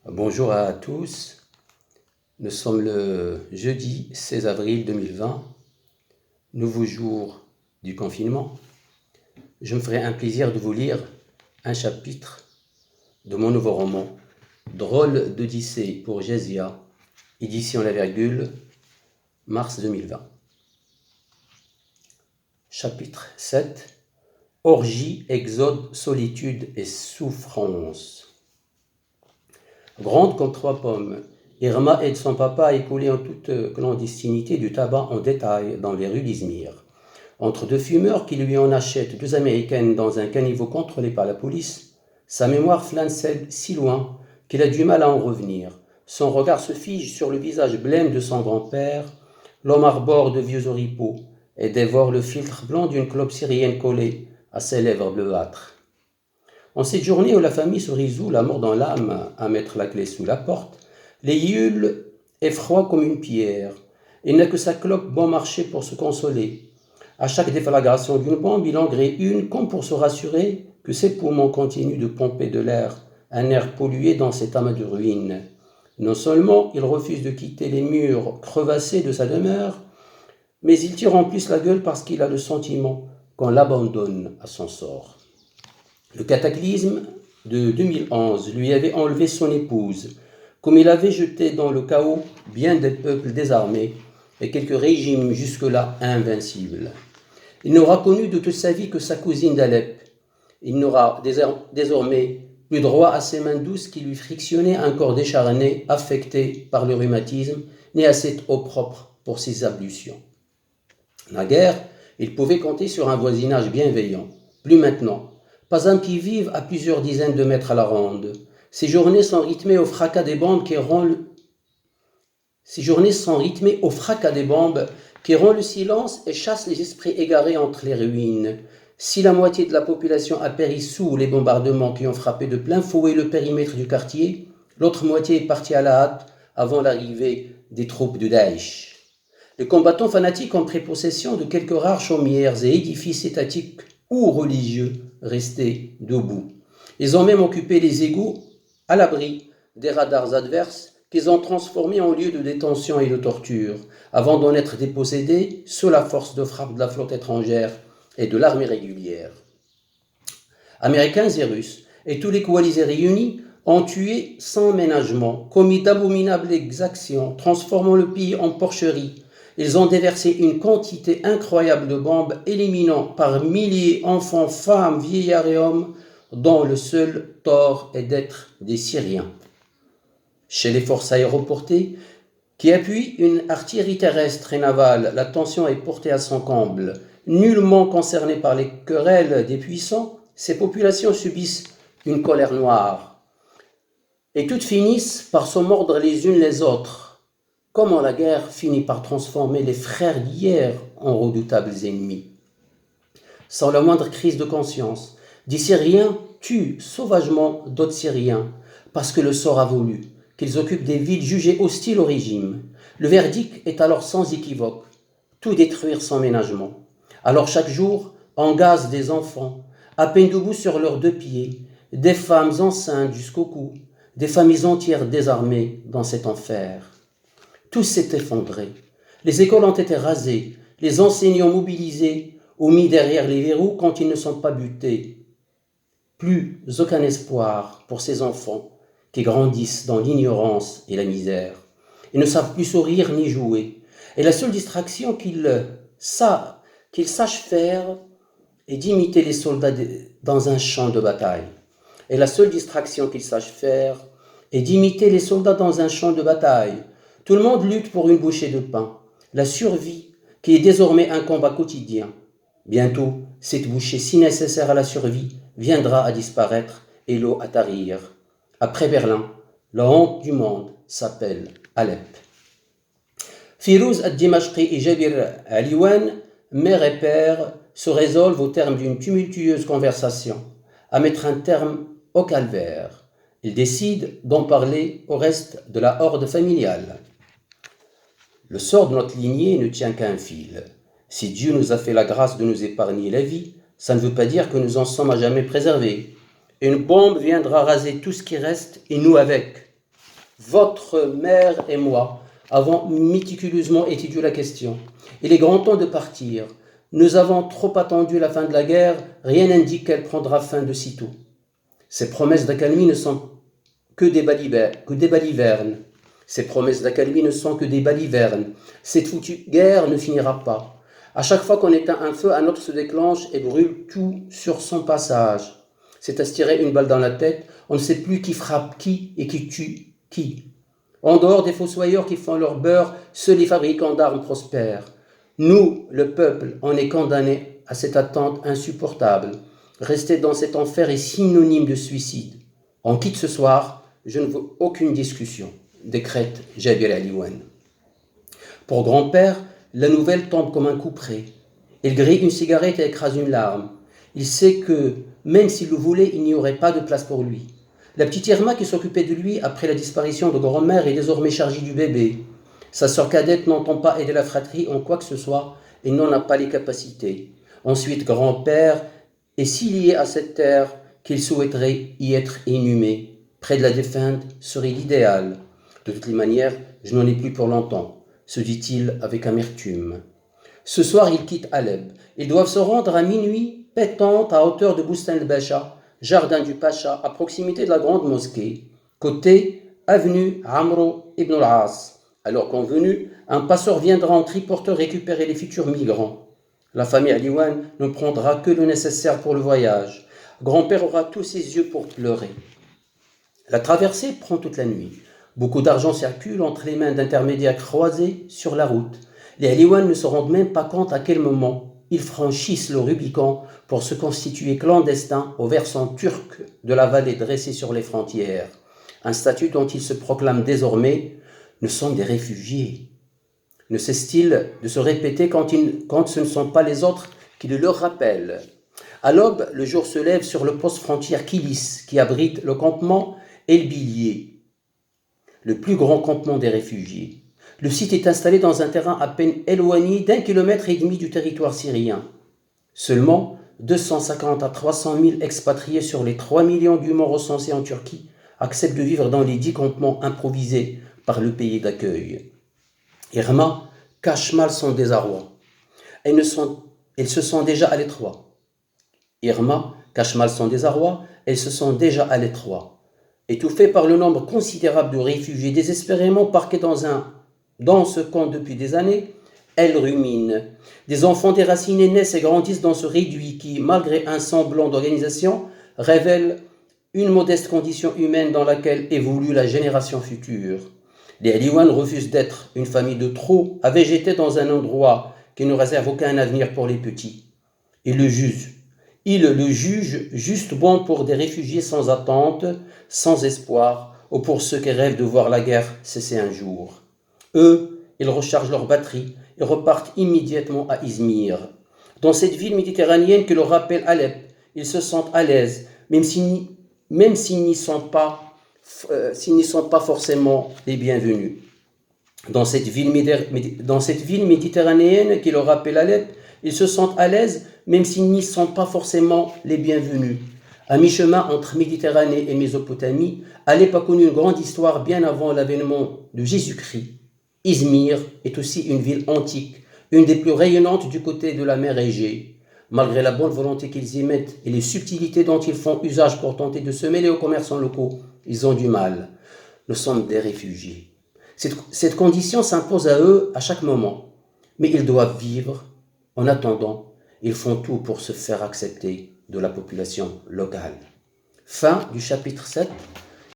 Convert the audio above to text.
Bonjour à tous, nous sommes le jeudi 16 avril 2020, nouveau jour du confinement. Je me ferai un plaisir de vous lire un chapitre de mon nouveau roman, Drôle d'Odyssée pour Jazia, édition La Virgule, mars 2020. Chapitre 7, Orgie, exode, solitude et souffrance. Grande comme 3 pommes, Irma aide son papa à écouler en toute clandestinité du tabac en détail dans les rues d'Izmir. Entre 2 fumeurs qui lui en achètent 2 américaines dans un caniveau contrôlé par la police, sa mémoire flâne si loin qu'il a du mal à en revenir. Son regard se fige sur le visage blême de son grand-père. L'homme arbore de vieux oripeaux et dévore le filtre blanc d'une clope syrienne collée à ses lèvres bleuâtres. En cette journée où la famille se résout, la mort dans l'âme, à mettre la clé sous la porte, Léiul est froid comme une pierre. Il n'a que sa clope bon marché pour se consoler. À chaque déflagration d'une bombe, il en grée une comme pour se rassurer que ses poumons continuent de pomper de l'air, un air pollué dans cet amas de ruines. Non seulement il refuse de quitter les murs crevassés de sa demeure, mais il tire en plus la gueule parce qu'il a le sentiment qu'on l'abandonne à son sort. Le cataclysme de 2011 lui avait enlevé son épouse, comme il avait jeté dans le chaos bien des peuples désarmés et quelques régimes jusque-là invincibles. Il n'aura connu de toute sa vie que sa cousine d'Alep. Il n'aura désormais plus droit à ses mains douces qui lui frictionnaient un corps décharné, affecté par le rhumatisme, ni à cette eau propre pour ses ablutions. Naguère, il pouvait compter sur un voisinage bienveillant. Plus maintenant. Pas un qui-vive à plusieurs dizaines de mètres à la ronde. Ses journées sont rythmées au fracas des bombes qui rend le silence et chassent les esprits égarés entre les ruines. Si la moitié de la population a péri sous les bombardements qui ont frappé de plein fouet le périmètre du quartier, l'autre moitié est partie à la hâte avant l'arrivée des troupes de Daesh. Les combattants fanatiques ont pris possession de quelques rares chaumières et édifices étatiques ou religieux restés debout. Ils ont même occupé les égouts à l'abri des radars adverses qu'ils ont transformés en lieu de détention et de torture, avant d'en être dépossédés sous la force de frappe de la flotte étrangère et de l'armée régulière. Américains et Russes et tous les coalisés réunis ont tué sans ménagement, commis d'abominables exactions, transformant le pays en porcherie. Ils ont déversé une quantité incroyable de bombes, éliminant par milliers enfants, femmes, vieillards et hommes, dont le seul tort est d'être des Syriens. Chez les forces aéroportées, qui appuient une artillerie terrestre et navale, la tension est portée à son comble. Nullement concernées par les querelles des puissants, ces populations subissent une colère noire. Et toutes finissent par se mordre les unes les autres. Comment la guerre finit par transformer les frères d'hier en redoutables ennemis. Sans la moindre crise de conscience, des Syriens tuent sauvagement d'autres Syriens parce que le sort a voulu qu'ils occupent des villes jugées hostiles au régime. Le verdict est alors sans équivoque, tout détruire sans ménagement. Alors chaque jour, on gaze des enfants, à peine debout sur leurs 2 pieds, des femmes enceintes jusqu'au cou, des familles entières désarmées dans cet enfer. Tout s'est effondré. Les écoles ont été rasées, les enseignants mobilisés ou mis derrière les verrous quand ils ne sont pas butés. Plus aucun espoir pour ces enfants qui grandissent dans l'ignorance et la misère. Ils ne savent plus sourire ni jouer. Et la seule distraction qu'ils sachent faire est d'imiter les soldats dans un champ de bataille. Et la seule distraction qu'ils sachent faire est d'imiter les soldats dans un champ de bataille. Tout le monde lutte pour une bouchée de pain. La survie, qui est désormais un combat quotidien. Bientôt, cette bouchée si nécessaire à la survie viendra à disparaître et l'eau à tarir. Après Berlin, la honte du monde s'appelle Alep. Firouz ad-Dimashqi et Jabir Aliwan, mère et père, se résolvent au terme d'une tumultueuse conversation à mettre un terme au calvaire. Ils décident d'en parler au reste de la horde familiale. Le sort de notre lignée ne tient qu'à un fil. Si Dieu nous a fait la grâce de nous épargner la vie, ça ne veut pas dire que nous en sommes à jamais préservés. Une bombe viendra raser tout ce qui reste et nous avec. Votre mère et moi avons méticuleusement étudié la question. Il est grand temps de partir. Nous avons trop attendu la fin de la guerre, rien n'indique qu'elle prendra fin de sitôt. Ces promesses d'accalmie ne sont que des balivernes. Ces promesses d'accalmie ne sont que des balivernes. Cette foutue guerre ne finira pas. À chaque fois qu'on éteint un feu, un autre se déclenche et brûle tout sur son passage. C'est à se tirer une balle dans la tête, on ne sait plus qui frappe qui et qui tue qui. En dehors des fossoyeurs qui font leur beurre, seuls les fabricants d'armes prospèrent. Nous, le peuple, on est condamnés à cette attente insupportable. Rester dans cet enfer est synonyme de suicide. On quitte ce soir, je ne veux aucune discussion, décrète Jabir Aliwan. Pour grand-père, la nouvelle tombe comme un coup près. Il grille une cigarette et écrase une larme. Il sait que, même s'il le voulait, il n'y aurait pas de place pour lui. La petite Irma qui s'occupait de lui après la disparition de grand-mère est désormais chargée du bébé. Sa sœur cadette n'entend pas aider la fratrie en quoi que ce soit et n'en a pas les capacités. Ensuite, grand-père est si lié à cette terre qu'il souhaiterait y être inhumé. Près de la défunte serait l'idéal. De toutes les manières, je n'en ai plus pour longtemps, se dit-il avec amertume. Ce soir, ils quittent Alep. Ils doivent se rendre à minuit, pétante à hauteur de Boustan el-Bacha, jardin du Pacha, à proximité de la grande mosquée, côté avenue Amro ibn al-As. Alors convenu, un passeur viendra en triporteur récupérer les futurs migrants. La famille Aliwan ne prendra que le nécessaire pour le voyage. Grand-père aura tous ses yeux pour pleurer. La traversée prend toute la nuit. Beaucoup d'argent circule entre les mains d'intermédiaires croisés sur la route. Les Aliwan ne se rendent même pas compte à quel moment ils franchissent le Rubicon pour se constituer clandestins au versant turc de la vallée dressée sur les frontières. Un statut dont ils se proclament désormais « Nous sommes des réfugiés ». Ne cesse-t-il de se répéter quand ce ne sont pas les autres qui le leur rappellent. À l'aube, le jour se lève sur le poste frontière Kilis qui abrite le campement El Bilier, le plus grand campement des réfugiés. Le site est installé dans un terrain à peine éloigné d'1,5 km du territoire syrien. Seulement 250 à 300 000 expatriés sur les 3 millions d'humains recensés en Turquie acceptent de vivre dans les 10 campements improvisés par le pays d'accueil. Irma cache mal son désarroi. Elles se sent déjà à l'étroit. Irma cache mal son désarroi, elles se sent déjà à l'étroit. Étouffée par le nombre considérable de réfugiés désespérément parqués dans ce camp depuis des années, elle rumine. Des enfants déracinés naissent et grandissent dans ce réduit qui, malgré un semblant d'organisation, révèle une modeste condition humaine dans laquelle évolue la génération future. Les Aliwan refusent d'être une famille de trop à végéter dans un endroit qui ne réserve aucun avenir pour les petits. Ils le jugent juste bon pour des réfugiés sans attente, sans espoir, ou pour ceux qui rêvent de voir la guerre cesser un jour. Eux, ils rechargent leur batterie et repartent immédiatement à Izmir. Dans cette ville méditerranéenne que leur rappelle Alep, ils se sentent à l'aise, même s'ils n'y sont pas forcément les bienvenus. Dans cette ville méditerranéenne qui leur rappelle Alep, ils se sentent à l'aise, même s'ils n'y sont pas forcément les bienvenus. À mi-chemin entre Méditerranée et Mésopotamie, Alep a connu une grande histoire bien avant l'avènement de Jésus-Christ. Izmir est aussi une ville antique, une des plus rayonnantes du côté de la mer Égée. Malgré la bonne volonté qu'ils y mettent et les subtilités dont ils font usage pour tenter de se mêler aux commerçants locaux, ils ont du mal. Nous sommes des réfugiés. Cette condition s'impose à eux à chaque moment, mais ils doivent vivre. En attendant, ils font tout pour se faire accepter de la population locale. Fin du chapitre 7.